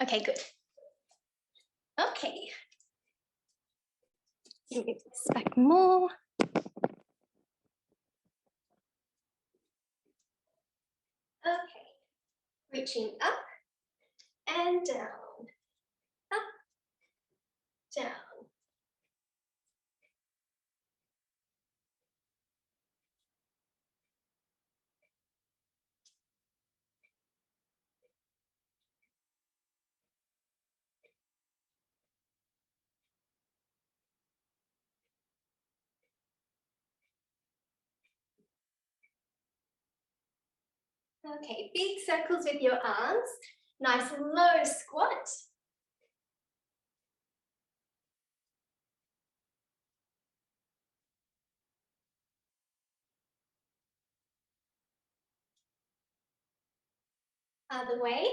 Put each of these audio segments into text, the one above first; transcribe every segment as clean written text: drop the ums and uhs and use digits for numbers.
Okay, good. Okay. Move this back more. Okay, reaching up and down, up, down. Okay, big circles with your arms, nice and low squat. Other way.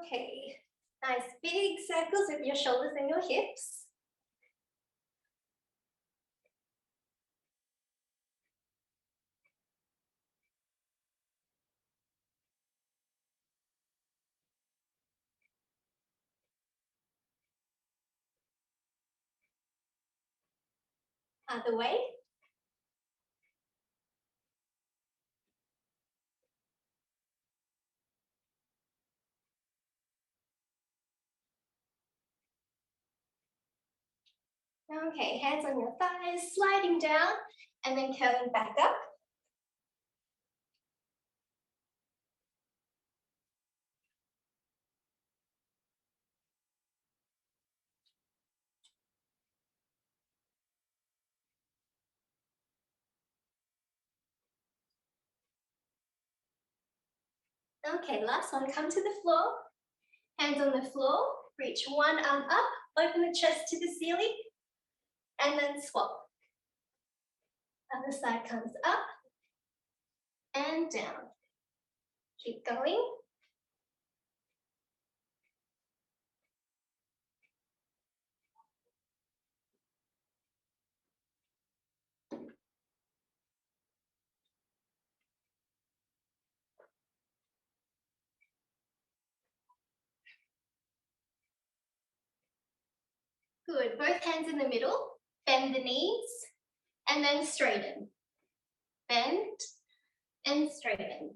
Okay, nice big circles with your shoulders and your hips. Other way. Okay, hands on your thighs, sliding down and then curling back up. Okay, last one, come to the floor. Hands on the floor, reach one arm up, open the chest to the ceiling, and then swap. Other side comes up and down. Keep going. Good, both hands in the middle, bend the knees, and then straighten. Bend and straighten.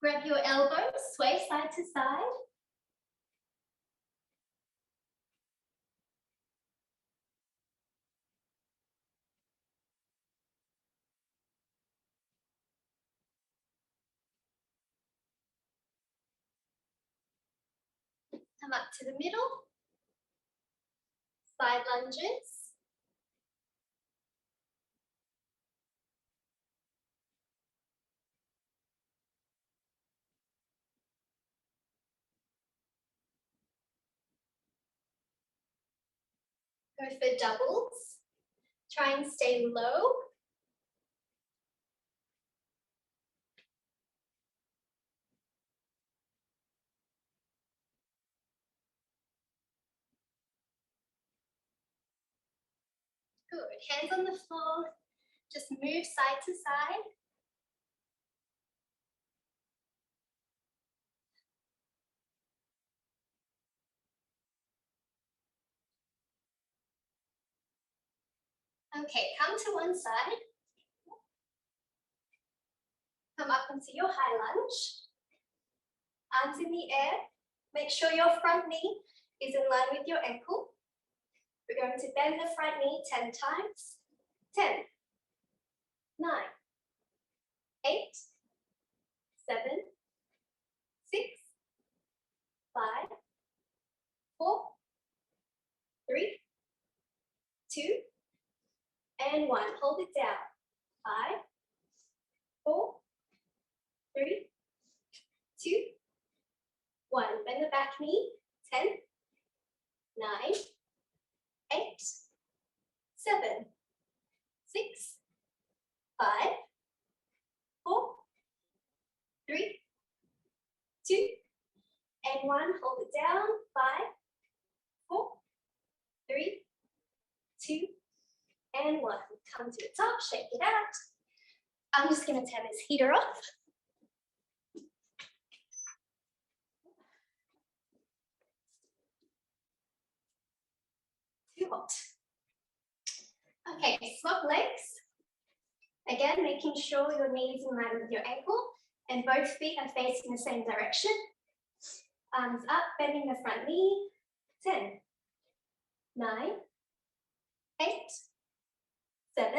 Grab your elbows, sway side to side. Come up to the middle. Side lunges. Go for doubles. Try and stay low. Good, hands on the floor. Just move side to side. Okay, come to one side. Come up into your high lunge. Arms in the air. Make sure your front knee is in line with your ankle. We're going to bend the front knee 10 times. 10, 9, 8, 7, 6, 5, 4, 3, 2, and 1. Hold it down. 5, 4, 3, 2, 1. Bend the back knee. 10, 9, 8, 7, 6, 5, 4, 3, 2, and 1. Hold it down. 5, 4, 3, 2, and 1. Come to the top, shake it out. I'm just going to turn this heater off. Too hot. Okay, swap legs. Again, making sure your knee is in line with your ankle and both feet are facing the same direction. Arms up, bending the front knee. 10, 9, 8, 7,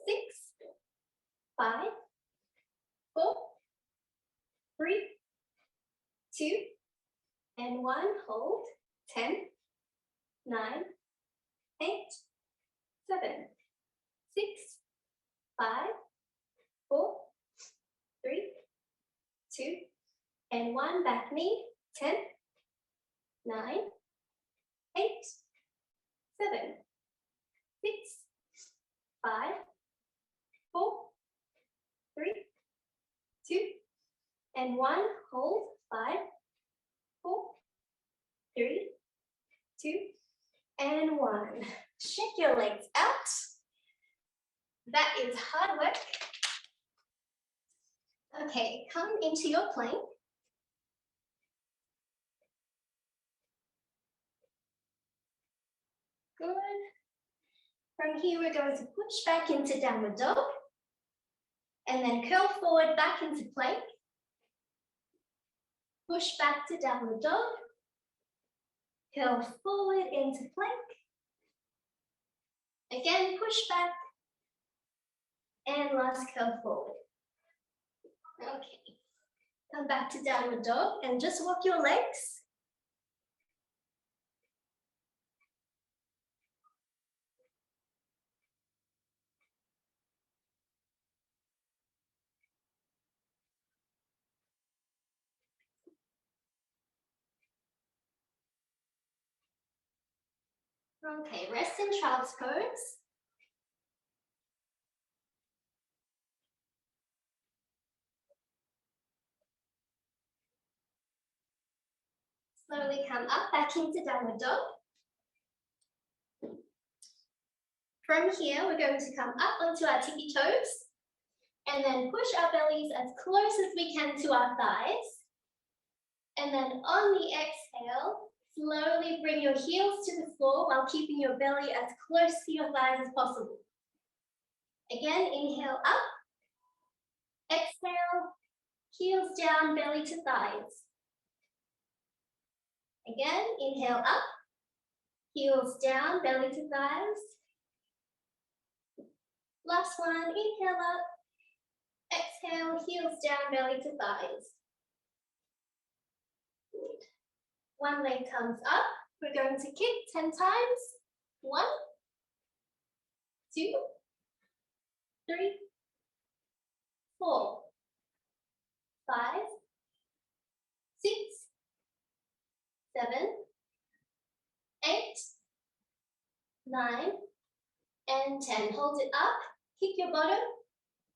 6, 5, 4, 3, 2, and 1. Hold. 10, 9, 8, 7, 6, 5, 4, 3, 2, and 1. Back knee. 10, 9, 8, 7, 6, 5, 4, 3, 2, and 1. Hold. 5, 4, 3, 2, and 1. Shake your legs out. That is hard work. Okay, come into your plank. Good. From here, we're going to push back into downward dog. And then curl forward back into plank. Push back to downward dog. Curl forward into plank. Again, push back. And last curl forward. Okay. Come back to downward dog and just walk your legs. Okay, rest in child's pose. Slowly come up, back into downward dog. From here, we're going to come up onto our tippy toes and then push our bellies as close as we can to our thighs. And then on the exhale, slowly bring your heels to the floor while keeping your belly as close to your thighs as possible. Again, inhale up. Exhale, heels down, belly to thighs. Again, inhale up. Heels down, belly to thighs. Last one, inhale up. Exhale, heels down, belly to thighs. Good. One leg comes up. We're going to kick 10 times. 1, 2, 3, 4, 5, 6, 7, 8, 9, and 10. Hold it up. Kick your bottom.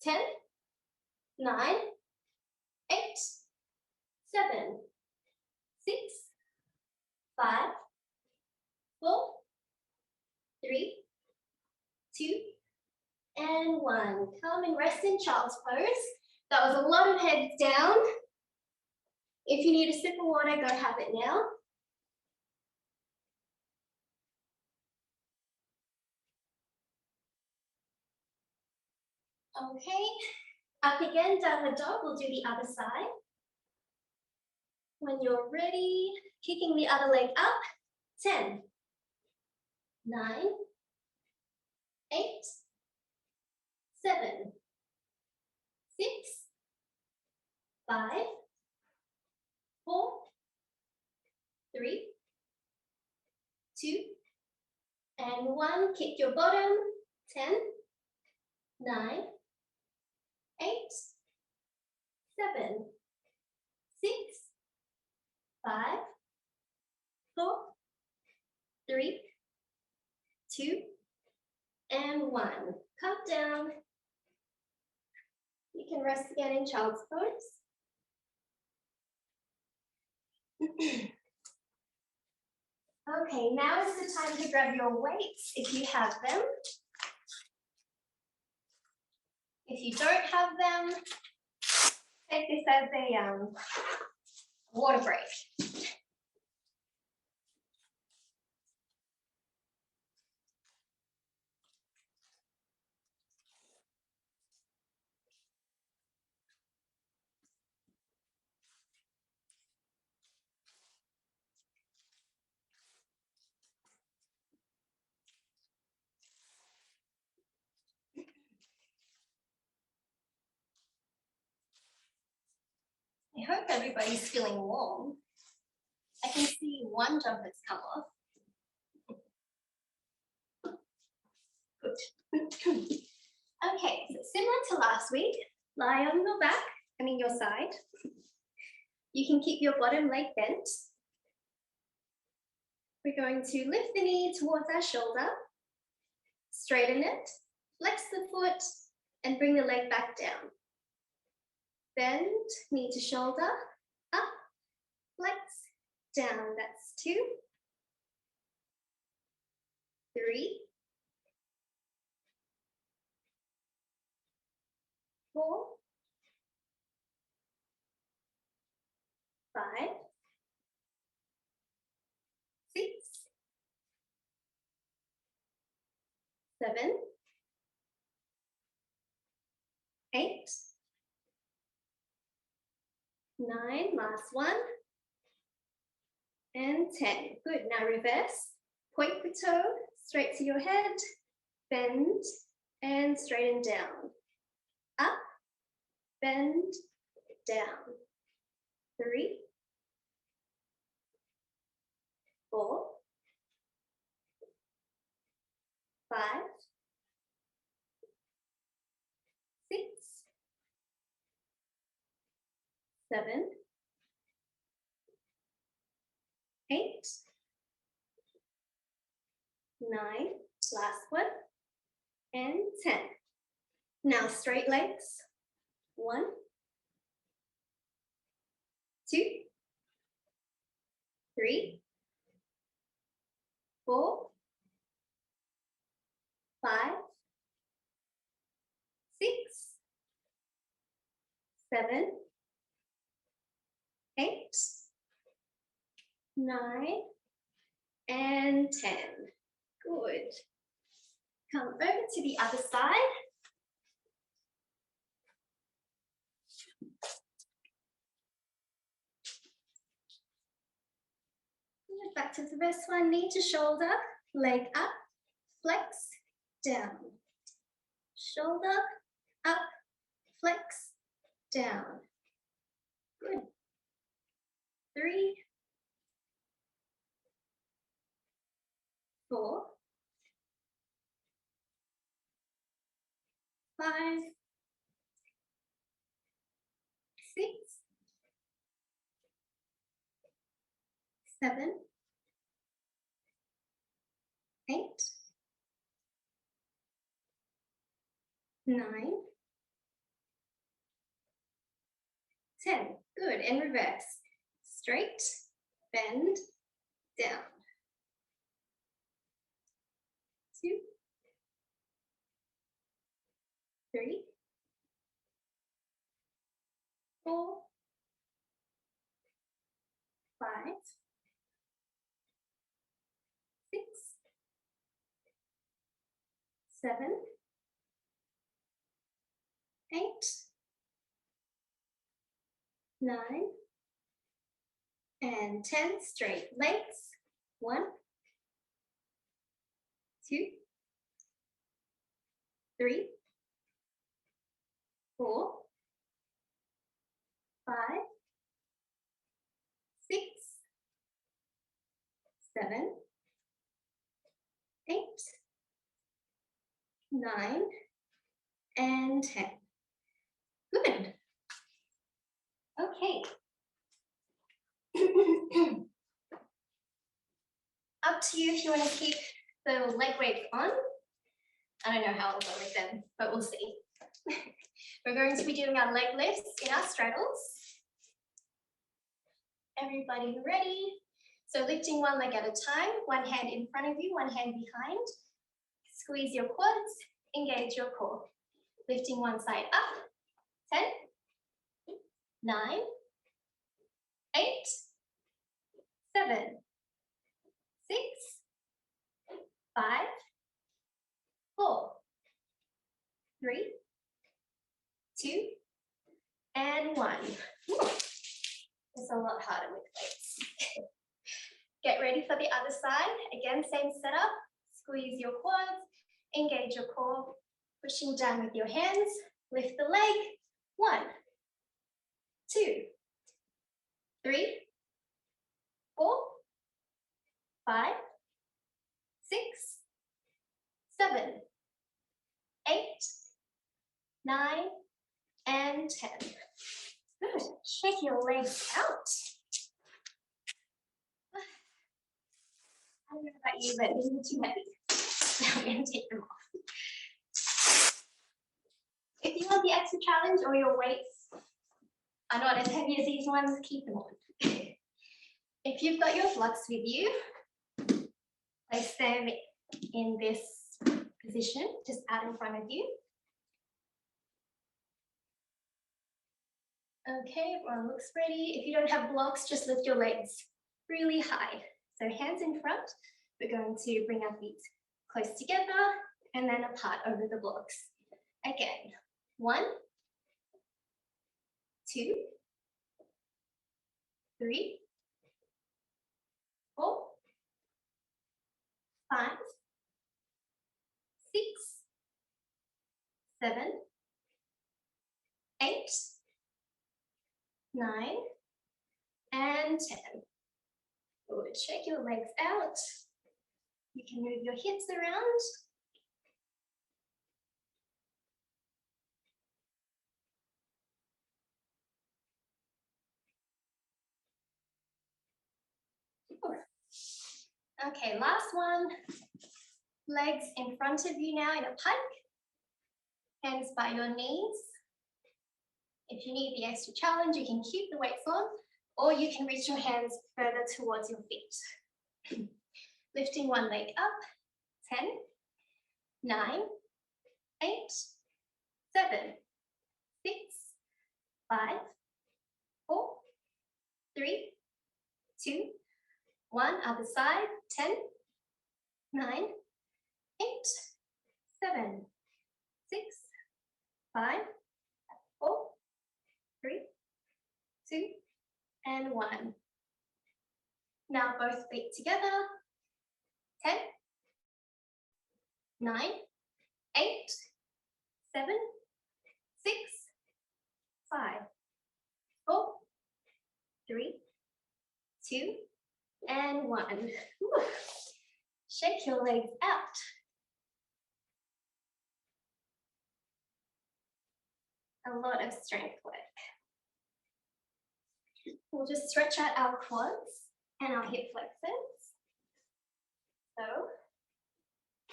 10, 9, 8, 7, 6, 5, 4, 3, 2, and 1. Come and rest in child's pose. That was a lot of heads down. If you need a sip of water, go have it now. Okay, up again, downward dog. We'll do the other side. When you're ready, kicking the other leg up. 10, 9, 8, 7, 6, 5, 4, 3, 2, and 1. Kick your bottom. 10, 9, 8, 7, 6, 5, 4, 3, 2, and 1. Come down. You can rest again in child's pose. Okay, now is the time to grab your weights if you have them. If you don't have them, take this as a water break. I hope everybody's feeling warm. I can see one jumper's come off. Good. Okay, so similar to last week, lie on your back, your side. You can keep your bottom leg bent. We're going to lift the knee towards our shoulder, straighten it, flex the foot, and bring the leg back down. Bend, knee to shoulder, up, flex, down. That's 2, 3, 4, 5, 6, 7, 8, 9, last one, and 10. Good, now reverse. Point the toe straight to your head, bend, and straighten down. Up, bend, down. 3, 4, 5, 6, 7, 8, 9, last one, and 10. Now straight legs. 1, 2, 3, 4, 5, 6, 7, 8, 9, and 10. Good. Come over to the other side. Back to the first one, knee to shoulder, leg up, flex, down. Shoulder, up, flex, down. Good. 3, 4, 5, 6, 7, 8, 9, 10. Good, and reverse. Straight, bend, down. 2, 3, 4, 5, 6, 7, 8, 9, and 10. Straight legs. 1, 2, 3, 4, 5, 6, 7, 8, 9, and 10. Good. Okay. Up to you if you want to keep the leg weights on. I don't know how I'll go with them, but we'll see. We're going to be doing our leg lifts in our straddles. Everybody ready? So lifting one leg at a time, one hand in front of you, one hand behind. Squeeze your quads, engage your core. Lifting one side up. 10, 9, 8, 7, 6, 5, 4, 3, 2, and 1. It's a lot harder with weights. Get ready for the other side. Again, same setup. Squeeze your quads, engage your core, pushing down with your hands. Lift the leg. 1, 2, 3, 4, 5, 6, 7, 8, 9, and 10. Good. Shake your legs out. I don't know about you, but these are too heavy. So I'm going to take them off. If you want the extra challenge or your weights are not as heavy as these ones, keep them on. If you've got your blocks with you, place them in this position, just out in front of you. Okay, everyone looks ready. If you don't have blocks, just lift your legs really high. So hands in front, we're going to bring our feet close together and then apart over the blocks. Again, 1, 2, 3, 4, 5, 6, 7, 8, 9, and 10. Good. Shake your legs out. You can move your hips around. Okay, last one. Legs in front of you now in a pike. Hands by your knees. If you need the extra challenge, you can keep the weights on, or you can reach your hands further towards your feet. Lifting one leg up. 10, 9, 8, 7, 6, 5, 4, 3, 2, 1. Other side. 10, 9, 8, 7, 6, 5, 4, 3, 2, and 1. Now both feet together. 10, 9, 8, 7, 6, 5, 4, 3, 2, and 1. Whew. Shake your legs out. A lot of strength work. We'll just stretch out our quads and our hip flexors. So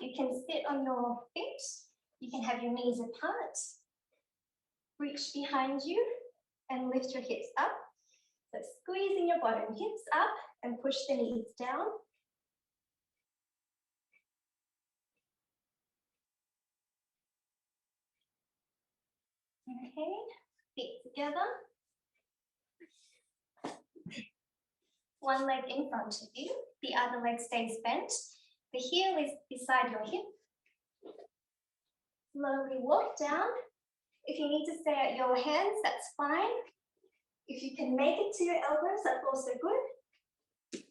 you can sit on your feet. You can have your knees apart. Reach behind you and lift your hips up. So squeezing your bottom hips up and push the knees down. Okay, feet together. One leg in front of you, the other leg stays bent. The heel is beside your hip. Slowly walk down. If you need to stay at your hands, that's fine. If you can make it to your elbows, that's also good.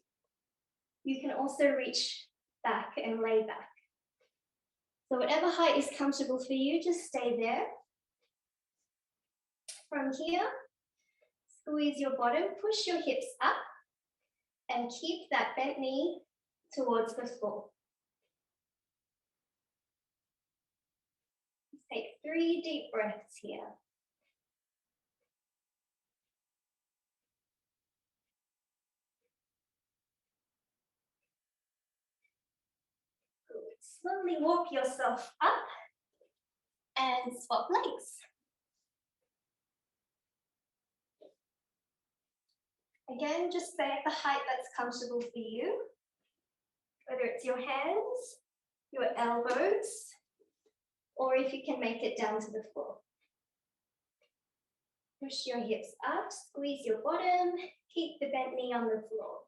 You can also reach back and lay back. So whatever height is comfortable for you, just stay there. From here, squeeze your bottom, push your hips up, and keep that bent knee towards the floor. Take 3 deep breaths here. slowly walk yourself up and swap legs. Again, just stay at the height that's comfortable for you, whether it's your hands, your elbows, or if you can make it down to the floor. Push your hips up, squeeze your bottom, keep the bent knee on the floor.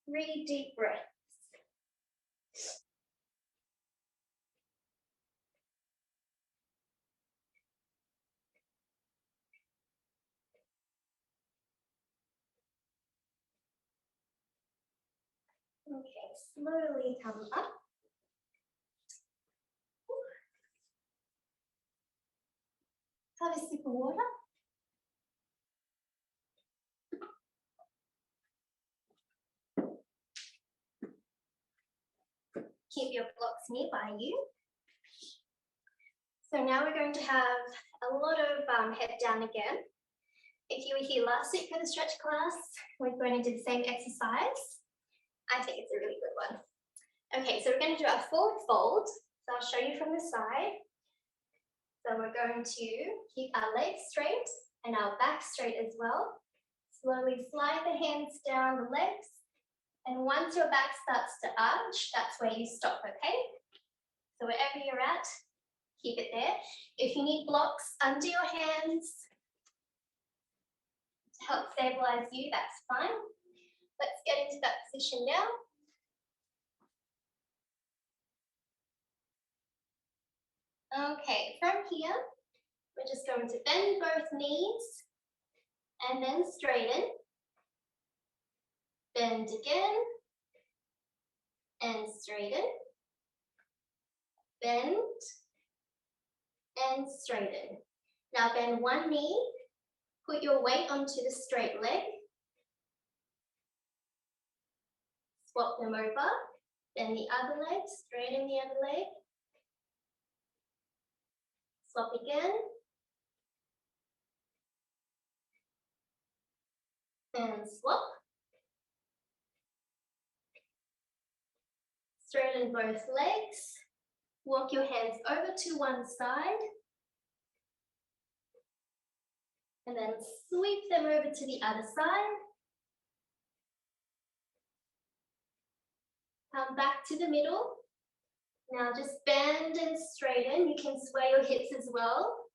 3 deep breaths. Okay, slowly come up. Have a sip of water. Keep your blocks nearby you. So now we're going to have a lot of head down again. If you were here last week for the stretch class, we're going to do the same exercise. I think it's a really good one. Okay, so we're going to do our forward fold. So I'll show you from the side. So we're going to keep our legs straight and our back straight as well. Slowly slide the hands down the legs. And once your back starts to arch, that's where you stop, okay? So wherever you're at, keep it there. If you need blocks under your hands to help stabilize you, that's fine. Let's get into that position now. Okay, from here, we're just going to bend both knees and then straighten. Bend again and straighten. Bend and straighten. Now bend one knee, put your weight onto the straight leg. Swap them over. Bend the other leg, straighten the other leg. Swap again. And swap. Straighten both legs. Walk your hands over to one side. And then sweep them over to the other side. Come back to the middle. Now just bend and straighten. You can sway your hips as well,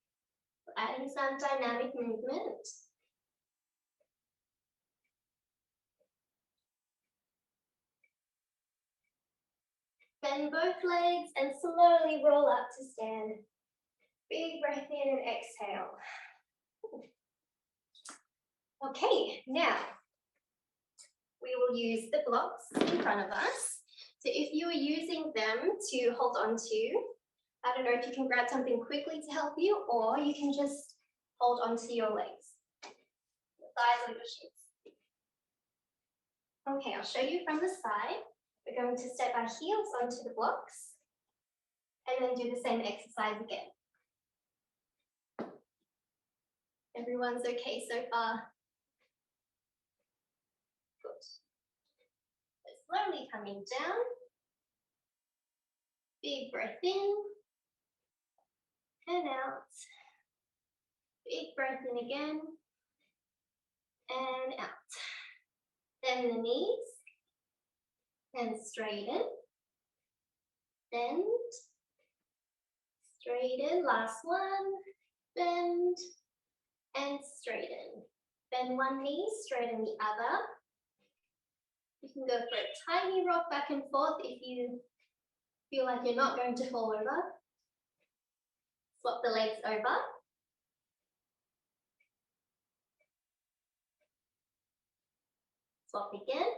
adding some dynamic movement. Bend both legs and slowly roll up to stand. Big breath in and exhale. Okay, now we will use the blocks in front of us. So if you are using them to hold on to, I don't know if you can grab something quickly to help you, or you can just hold on to your legs, your thighs or your shins. Okay, I'll show you from the side. We're going to step our heels onto the blocks and then do the same exercise again. Everyone's okay so far? Good. So slowly coming down. Big breath in and out. Big breath in again and out. Bend the knees and straighten. Bend, straighten. Last one. Bend and straighten. Bend one knee, straighten the other. You can go for a tiny rock back and forth if you feel like you're not going to fall over. Swap the legs over. Swap again.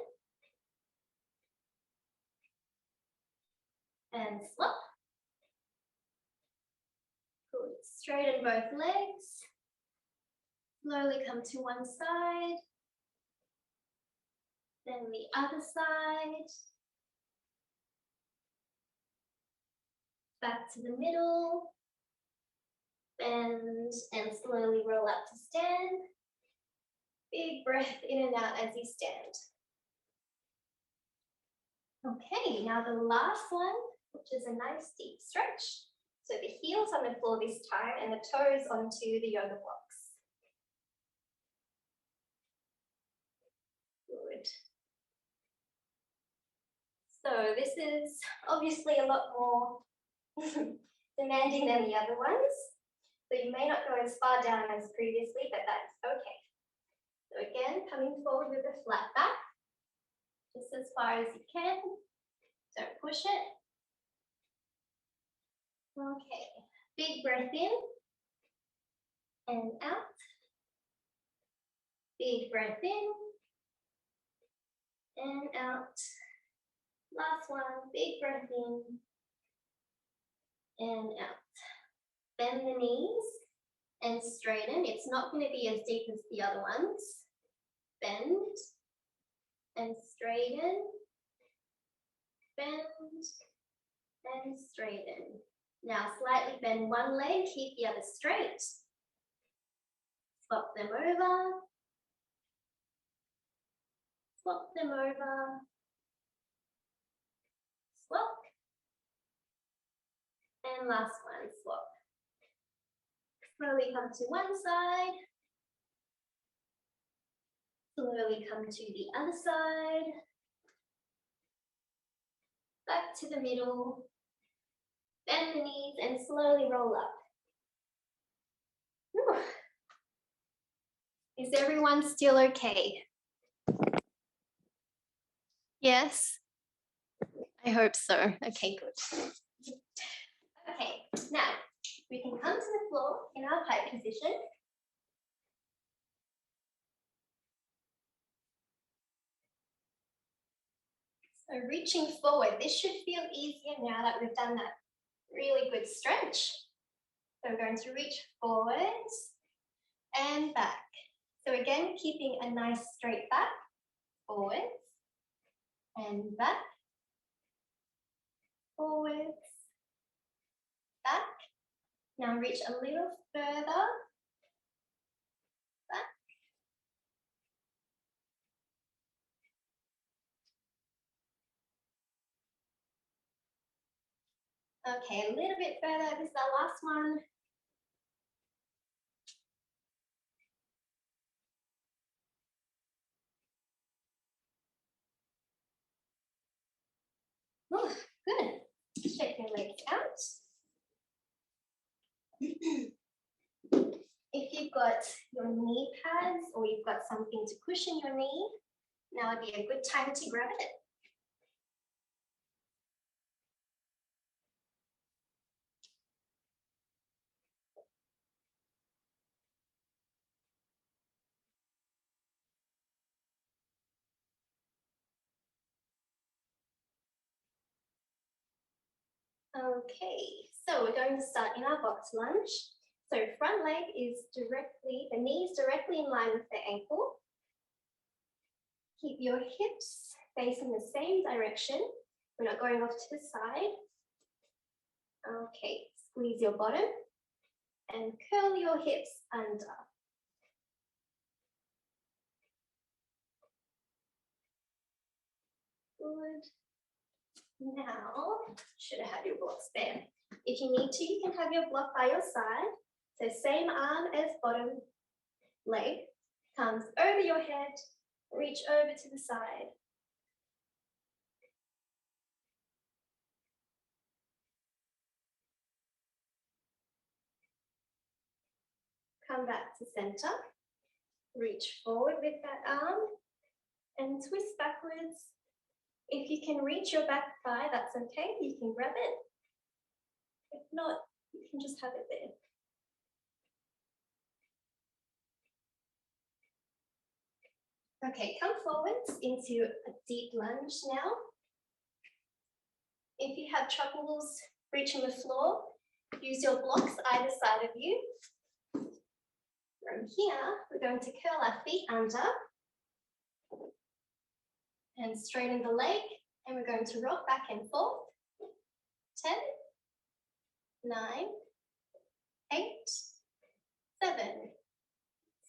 And swap. Good. Straighten both legs. Slowly come to one side. Then the other side. Back to the middle. Bend and slowly roll up to stand. Big breath in and out as you stand. Okay, now the last one, which is a nice deep stretch. So the heels on the floor this time and the toes onto the yoga blocks. Good. So this is obviously a lot more demanding than the other ones. So you may not go as far down as previously, but that's okay. So again, coming forward with a flat back, just as far as you can. Don't push it. Okay, big breath in and out. Big breath in and out. Last one, big breath in and out. Bend the knees and straighten. It's not going to be as deep as the other ones. Bend and straighten. Bend and straighten. Now slightly bend one leg, keep the other straight. Swap them over. Swap them over. Swap. And last one, swap. Slowly come to one side. Slowly come to the other side. Back to the middle. Bend the knees and slowly roll up. Whew. Is everyone still okay? Yes? I hope so. Okay, good. Okay, now we can come to the floor in our pike position. So reaching forward, this should feel easier now that we've done that really good stretch. So we're going to reach forwards and back. So again, keeping a nice straight back, forwards and back, forwards, back. Now reach a little further, back. Okay, a little bit further, this is our last one. Oh, good. Shake your legs out. If you've got your knee pads or you've got something to cushion your knee, now would be a good time to grab it. Okay, so we're going to start in our box lunge. So front leg is directly, the knee is directly in line with the ankle. Keep your hips facing the same direction. We're not going off to the side. Okay, squeeze your bottom and curl your hips under. Good. Now, should have had your blocks there. If you need to, you can have your block by your side. So same arm as bottom leg comes over your head, reach over to the side. Come back to center, reach forward with that arm and twist backwards. If you can reach your back thigh, that's okay, you can grab it. If not, you can just have it there. Okay, come forwards into a deep lunge now. If you have troubles reaching the floor, use your blocks either side of you. From here, we're going to curl our feet under and straighten the leg, and we're going to rock back and forth. 10, 9, 8, 7,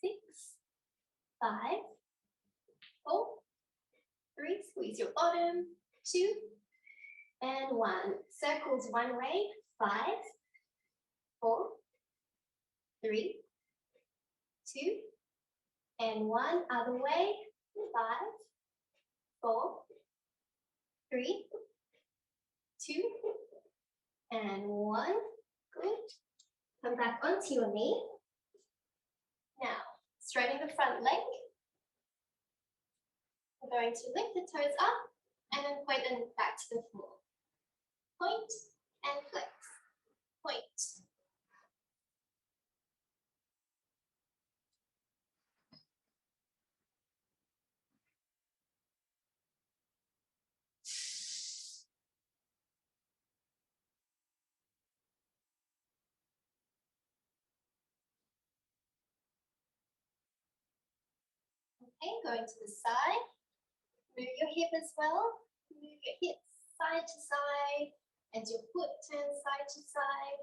6, 5, 4, 3, squeeze your bottom, 2, and and 1. Circles one way, 5, 4, 3, 2, and 1. Other way, 5, 4, 3, 2, and 1. Good. Come back onto your knee. Now, straighten the front leg. We're going to lift the toes up and then point them back to the floor. Point and flex. Point. Okay, going to the side. Move your hip as well. Move your hips side to side as your foot turns side to side.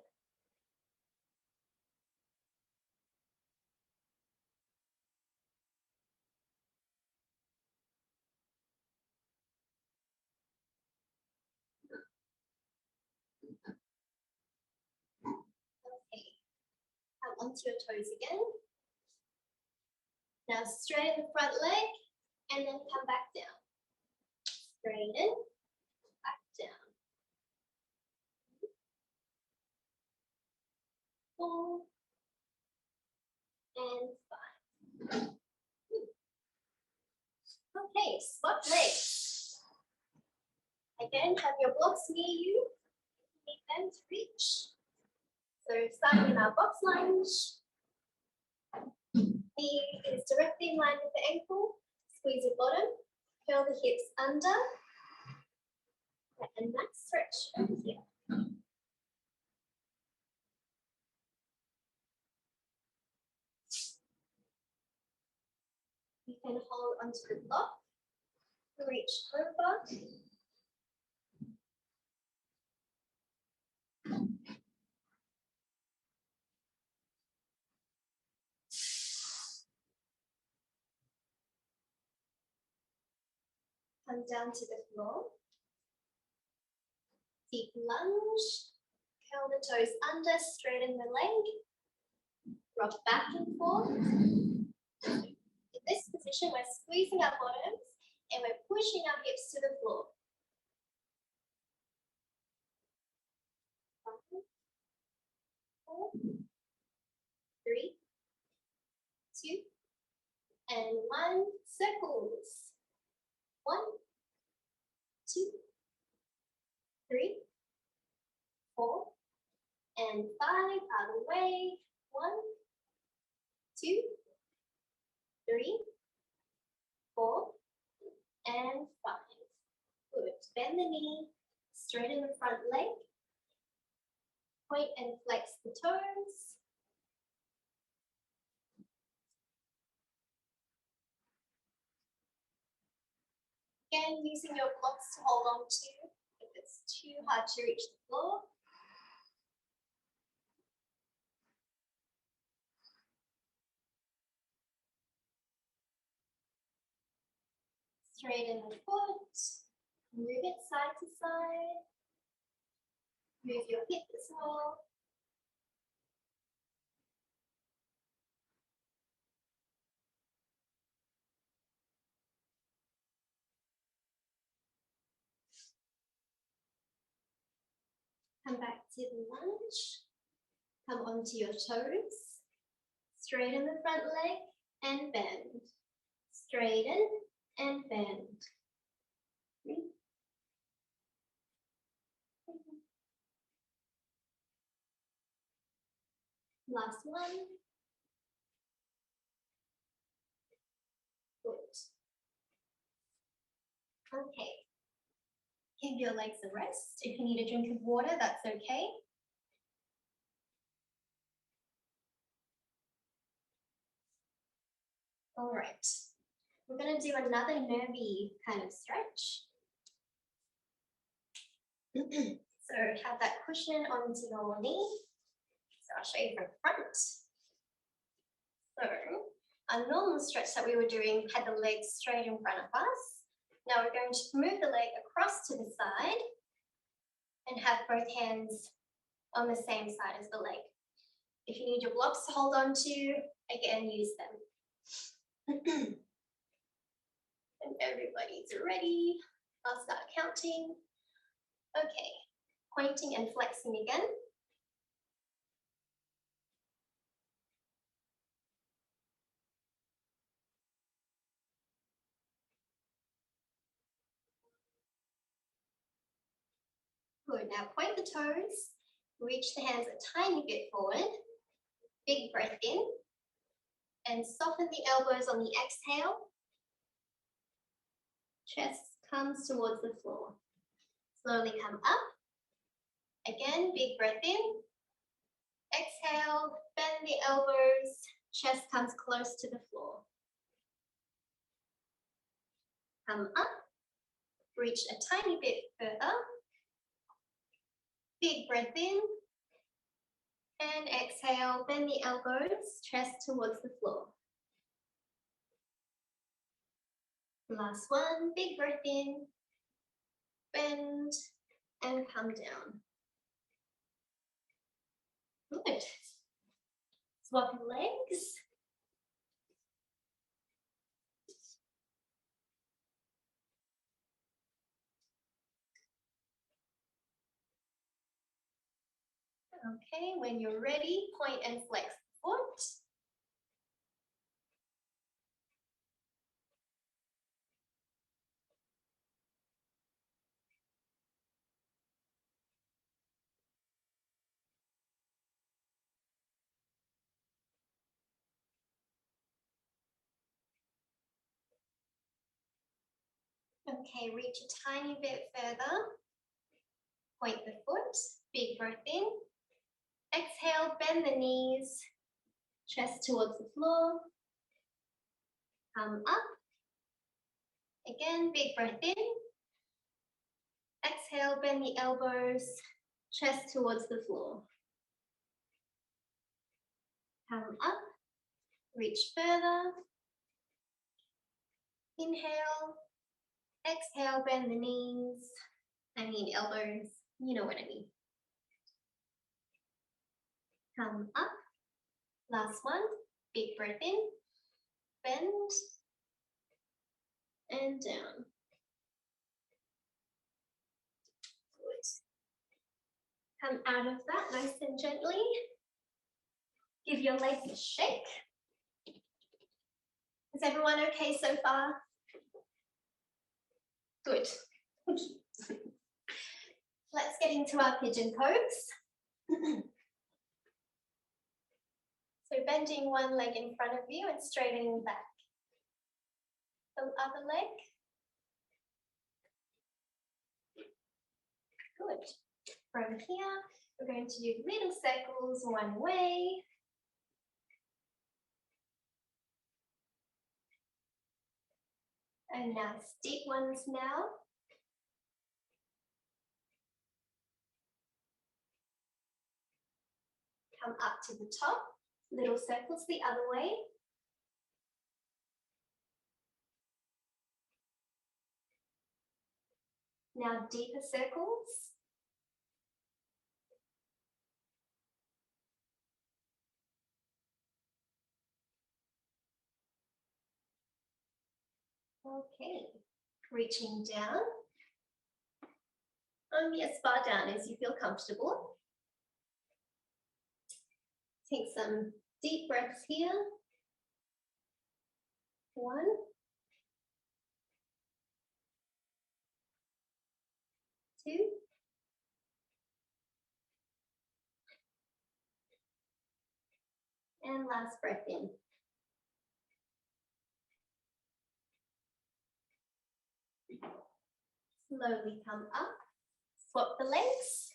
Okay, come onto your toes again. Now straighten the front leg and then come back down. Straighten, back down. 4 and 5. Okay, swap legs. Again, have your blocks near you. Need them to reach. So starting in our box lunge. Knee is directly in line with the ankle. Squeeze your bottom. Curl the hips under. And that stretch over here. You can hold onto the block. Reach over. Come down to the floor. Deep lunge. Curl the toes under, straighten the leg. Rock back and forth. In this position, we're squeezing our bottoms and we're pushing our hips to the floor. 5, 4, 3, 2, and 1. Circles. 1, 2, 3, 4, and 5. Out of the way. 1, 2, 3, 4, and 5. Good. Bend the knee, straighten the front leg, point and flex the toes. Again, using your blocks to hold on to if it's too hard to reach the floor. Straighten the foot, move it side to side, move your hip as well. Come back to the lunge, come onto your toes, straighten the front leg and bend, straighten and bend. 3, 2. Last one. Good. Okay. Give your legs a rest. If you need a drink of water, that's okay. All right. We're going to do another nervy kind of stretch. So have that cushion onto your knee. So I'll show you from front. So our normal stretch that we were doing had the legs straight in front of us. Now we're going to move the leg across to the side and have both hands on the same side as the leg. If you need your blocks to hold on to, again, use them. And everybody's ready. I'll start counting. Okay, pointing and flexing again. Good, now point the toes, reach the hands a tiny bit forward, big breath in, and soften the elbows on the exhale. Chest comes towards the floor. Slowly come up. Again, big breath in. Exhale, bend the elbows, chest comes close to the floor. Come up, reach a tiny bit further. Big breath in. And exhale, bend the elbows, chest towards the floor. Last one, big breath in, bend, and come down. Good. Swap your legs. Okay, when you're ready, point and flex the foot. Okay, reach a tiny bit further. Point the foot, big breath in. Exhale, bend the knees, chest towards the floor. Come up. Again, big breath in. Exhale, bend the elbows, chest towards the floor. Come up, reach further. Inhale, exhale, bend the knees. Elbows, you know what I mean. Come up. Last one, big breath in, bend, and down. Good. Come out of that nice and gently. Give your legs a shake. Is everyone okay so far? Good. Let's get into our pigeon pose. So bending one leg in front of you and straightening back. The other leg. Good. From here, we're going to do little circles one way. And now steep ones now. Come up to the top, little circles the other way. Now deeper circles. Okay, reaching down. Yes, far down as you feel comfortable. Take some deep breaths here. 1, 2, and last breath in. Slowly come up, swap the legs.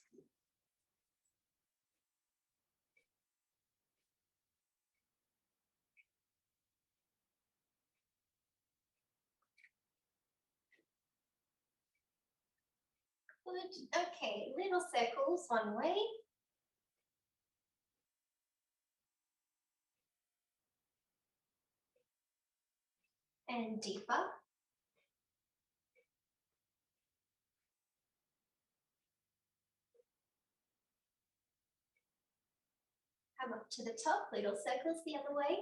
Good, okay, little circles one way. And deeper. Come up to the top, little circles the other way.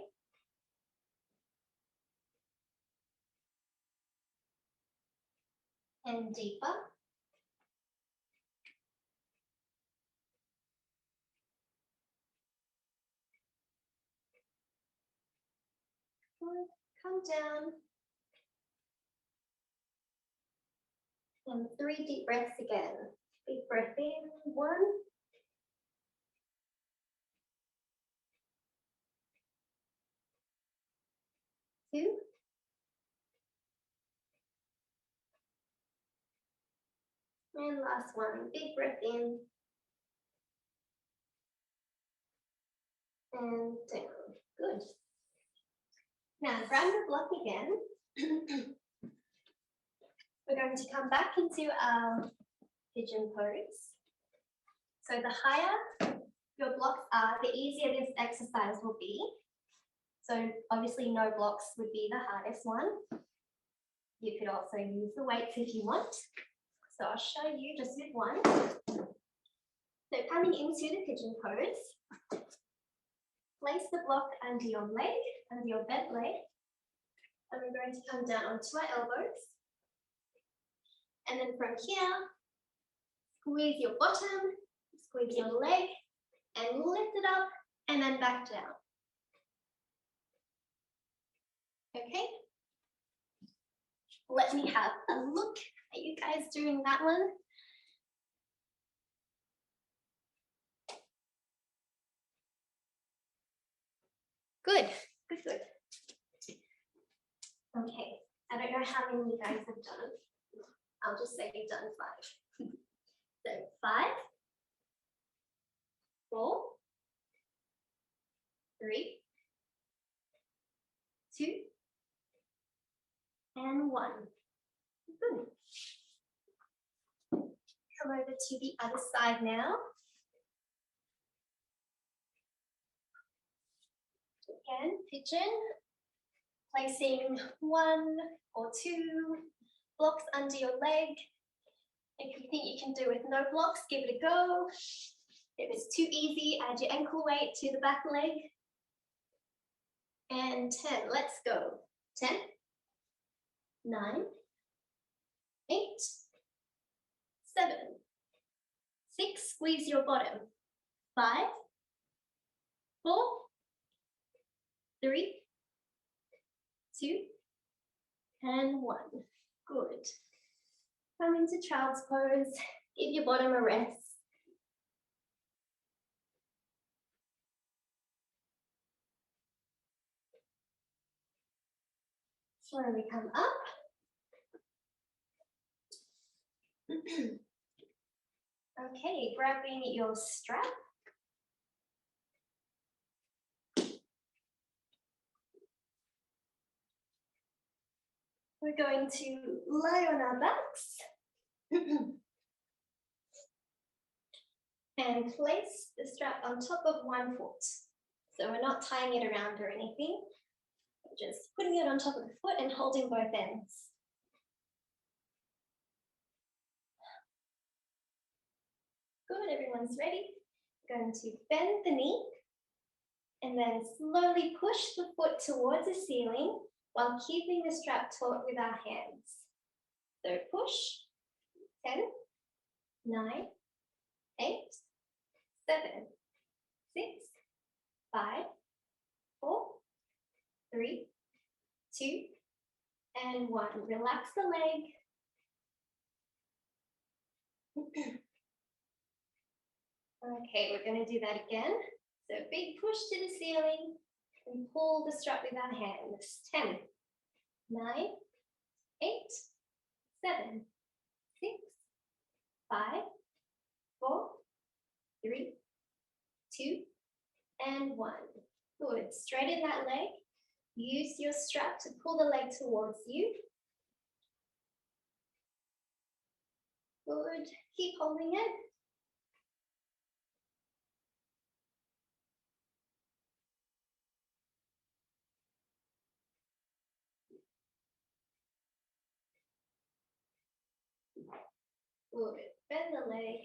And deeper. Good. Come down. And 3 deep breaths again. Big breath in, 1. 2. And last one, big breath in. And down. Good. Now grab your block again. We're going to come back into our pigeon pose. So the higher your blocks are, the easier this exercise will be. So obviously no blocks would be the hardest one. You could also use the weights if you want. So I'll show you just with one. So coming into the pigeon pose, place the block under your leg, under your bent leg, and we're going to come down onto our elbows. And then from here, squeeze your bottom, squeeze your leg, and lift it up, and then back down. Okay? Let me have a look at you guys doing that one. Good, good, good. Okay, I don't know how many you guys have done. I'll just say you've done 5. So 5, 4, 3, 2, and 1. Good. Come over to the other side now. Again, pigeon. Placing 1 or 2 blocks under your leg. If you think you can do with no blocks, give it a go. If it's too easy, add your ankle weight to the back leg. And 10, let's go. 10, 9, 8, 7, 6, squeeze your bottom. 5, 4, 3, 2, and 1. Good. Come into child's pose. Give your bottom a rest. Slowly come up. Okay, grabbing your strap. We're going to lie on our backs and place the strap on top of one foot. So we're not tying it around or anything, we're just putting it on top of the foot and holding both ends. Good, everyone's ready. We're going to bend the knee and then slowly push the foot towards the ceiling while keeping the strap taut with our hands. So push, 10, 9, 8, 7, 6, 5, 4, 3, 2, and 1. Relax the leg. Okay, we're going to do that again. So big push to the ceiling and pull the strap with our hands. 10, 9, 8, 7, 6, 5, 4, 3, 2, and 1. Good. Straighten that leg. Use your strap to pull the leg towards you. Good. Keep holding it. Good. Bend the leg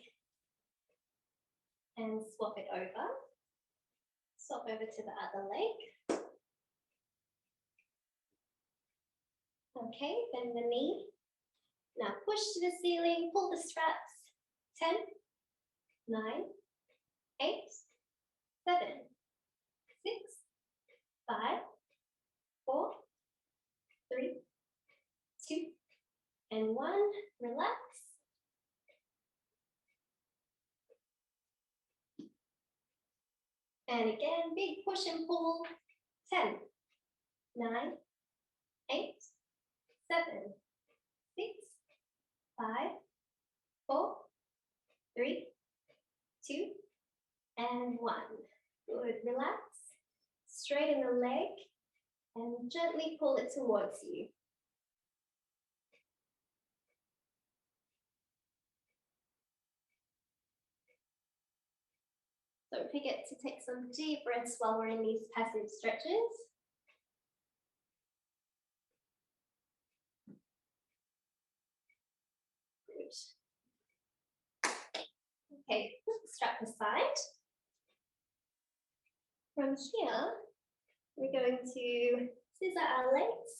and swap it over. Swap over to the other leg. Okay, bend the knee. Now push to the ceiling, pull the straps. 10, 9, 8, 7, 6, 5, 4, 3, 2, and 1. Relax. And again, big push and pull. 10, 9, 8, 7, 6, 5, 4, 3, 2, and 1. Good. Relax. Straighten the leg and gently pull it towards you. Don't forget to take some deep breaths while we're in these passive stretches. Good. Okay, strap aside. From here, we're going to scissor our legs.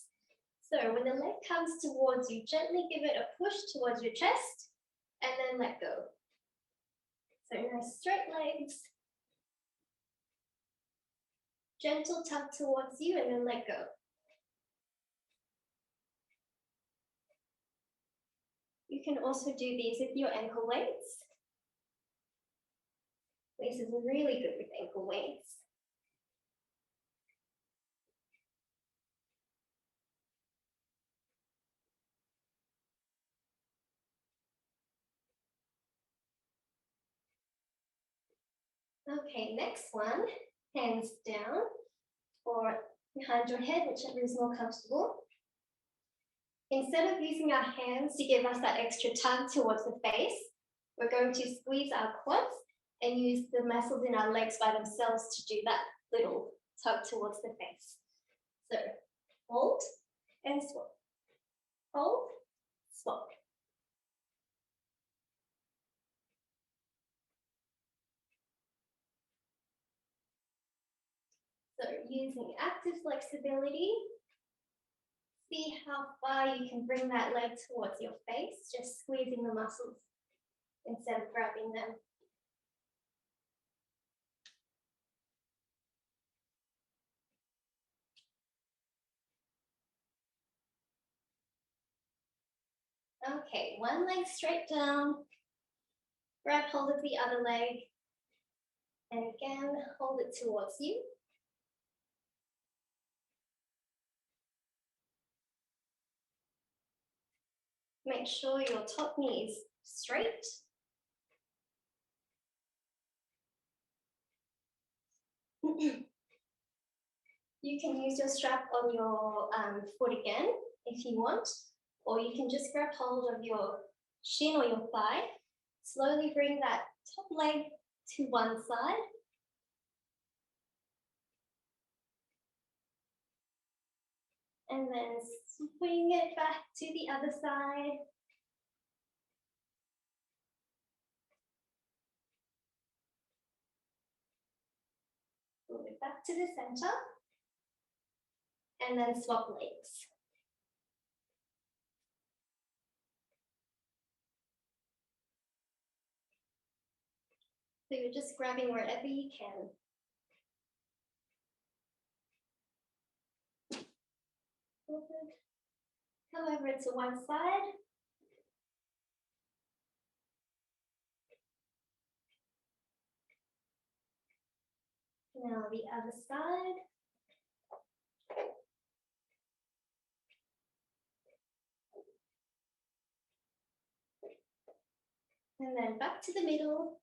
So when the leg comes towards you, gently give it a push towards your chest and then let go. So nice straight legs. Gentle tug towards you and then let go. You can also do these with your ankle weights. This is really good with ankle weights. Okay, next one, hands down or behind your head, whichever is more comfortable. Instead of using our hands to give us that extra tug towards the face, we're going to squeeze our quads and use the muscles in our legs by themselves to do that little tug towards the face. So hold and swap. Hold, swap. So using active flexibility, see how far you can bring that leg towards your face, just squeezing the muscles instead of grabbing them. Okay, one leg straight down, grab hold of the other leg, and again, hold it towards you. Make sure your top knee is straight. You can use your strap on your foot again if you want, or you can just grab hold of your shin or your thigh. Slowly bring that top leg to one side. And then swing it back to the other side. Move it back to the center. And then swap legs. So you're just grabbing wherever you can. Come over to one side. Now the other side. And then back to the middle.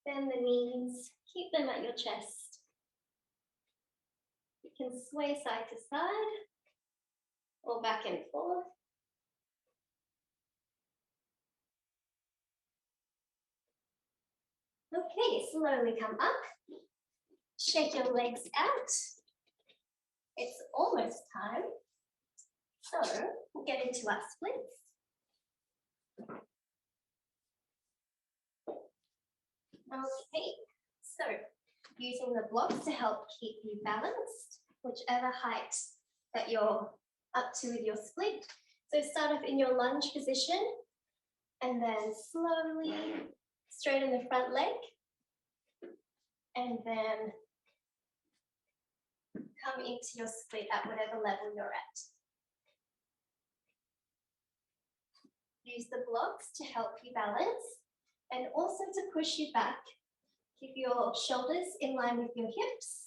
Bend the knees, keep them at your chest. You can sway side to side or back and forth. Okay, slowly come up. Shake your legs out. It's almost time. So we'll get into our splits. Okay, so using the blocks to help keep you balanced, whichever height that you're up to with your split. So start off in your lunge position and then slowly straighten the front leg and then come into your split at whatever level you're at. Use the blocks to help you balance and also to push you back. Keep your shoulders in line with your hips.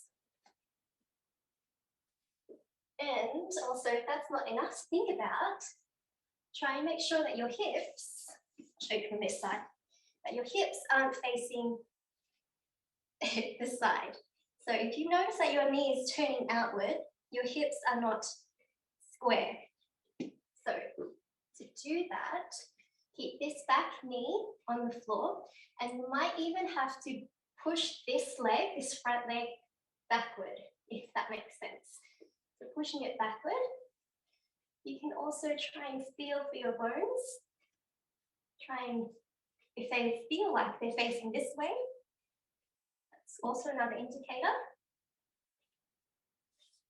And also, if that's not enough to think about, try and make sure that your hips, show you from this side, that your hips aren't facing the side. So if you notice that your knee is turning outward, your hips are not square. So to do that, keep this back knee on the floor, and you might even have to push this leg, this front leg, backward, if that makes sense. So pushing it backward. You can also try and feel for your bones. Try and, if they feel like they're facing this way, that's also another indicator.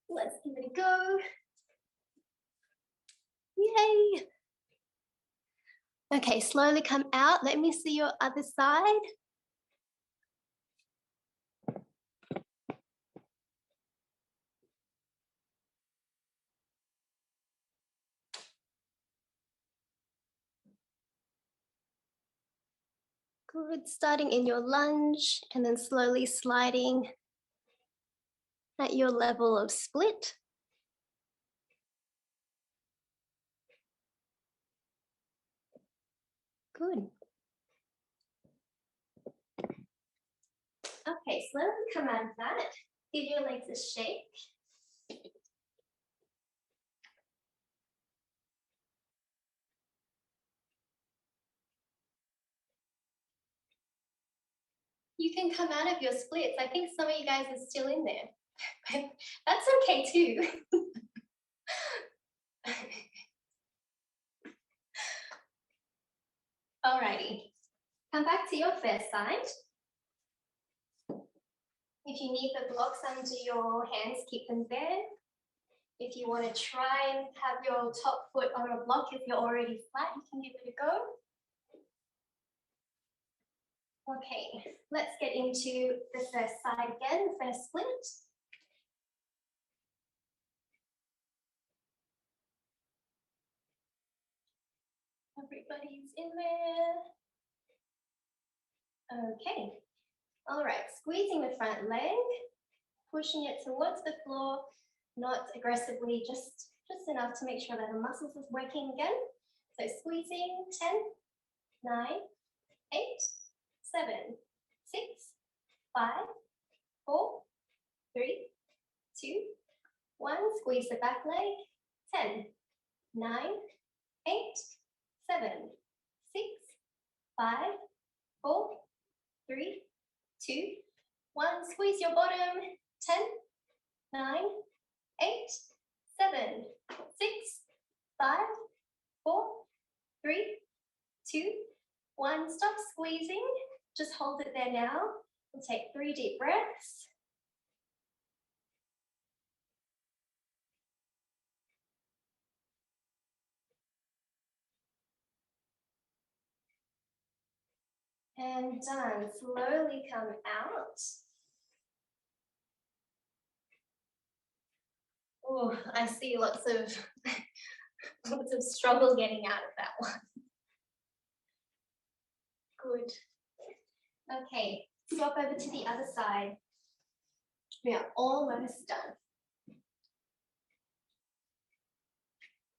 Let's give it a go. Yay! Okay, slowly come out. Let me see your other side. Good, starting in your lunge and then slowly sliding at your level of split. Good. Okay, slowly come out of that. Give your legs a shake. You can come out of your splits. I think some of you guys are still in there, but that's okay too. Alrighty, come back to your first side. If you need the blocks under your hands, keep them there. If you want to try and have your top foot on a block, if you're already flat, you can give it a go. Okay, let's get into the first side again, the first split. Everybody's in there. Okay, all right, squeezing the front leg, pushing it towards the floor, not aggressively, just enough to make sure that the muscles is working again. So squeezing, 10, 9, 8, 7, 6, 5, 4, 3, 2, 1. Squeeze the back leg, 10, 9, 8, 7, 6, 5, 4, 3, 2, 1. Squeeze your bottom, 10, 9, 8, 7, 6, 5, 4, 3, 2, 1. Stop squeezing. Just hold it there now and take 3 deep breaths. And done. Slowly come out. Oh, I see lots of struggle getting out of that one. Good. Okay, swap over to the other side. We are almost done.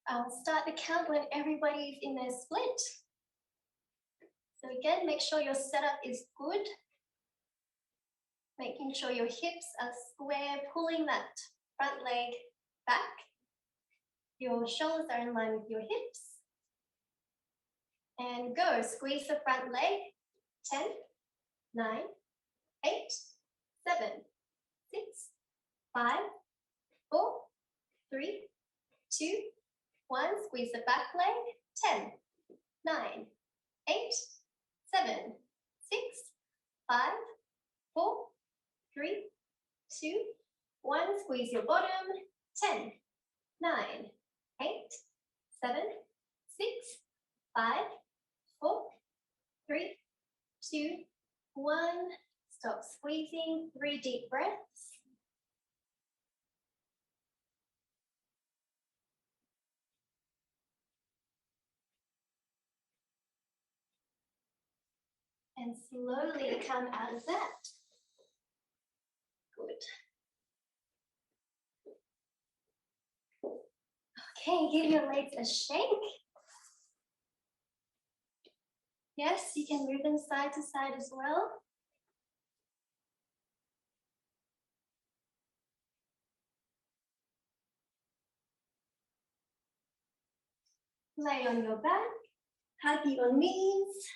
I'll start the count when everybody's in their split. So again, make sure your setup is good. Making sure your hips are square, pulling that front leg back. Your shoulders are in line with your hips. And go, squeeze the front leg. 10, 9, 8, 7, 6, 5, 4, 3, 2, 1. Squeeze the back leg. 10, 9, 8, 7, 6, 5, 4, 3, 2, 1. Squeeze your bottom. 10, 9, 8, 7, 6, 5, 4, 3, 2, 1. Stop squeezing. 3 deep breaths. And slowly come out of that. Good. Okay, give your legs a shake. Yes, you can move them side to side as well. Lay on your back, hug your knees.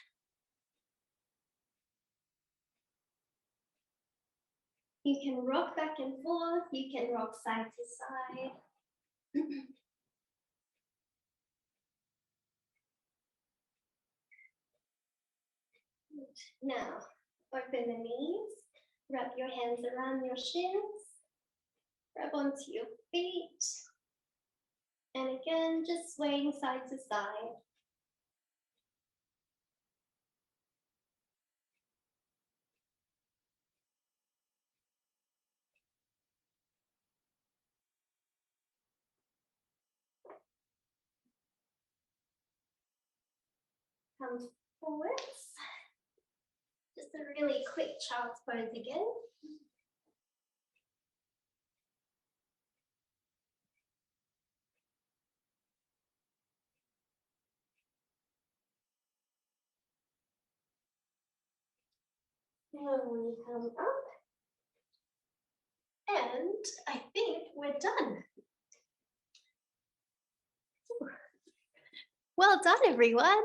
You can rock back and forth, you can rock side to side. Now, open the knees, wrap your hands around your shins, grab onto your feet, and again, just swaying side to side. Come forwards. Just a really quick child's pose again. Slowly come up. And I think we're done. Well done, everyone.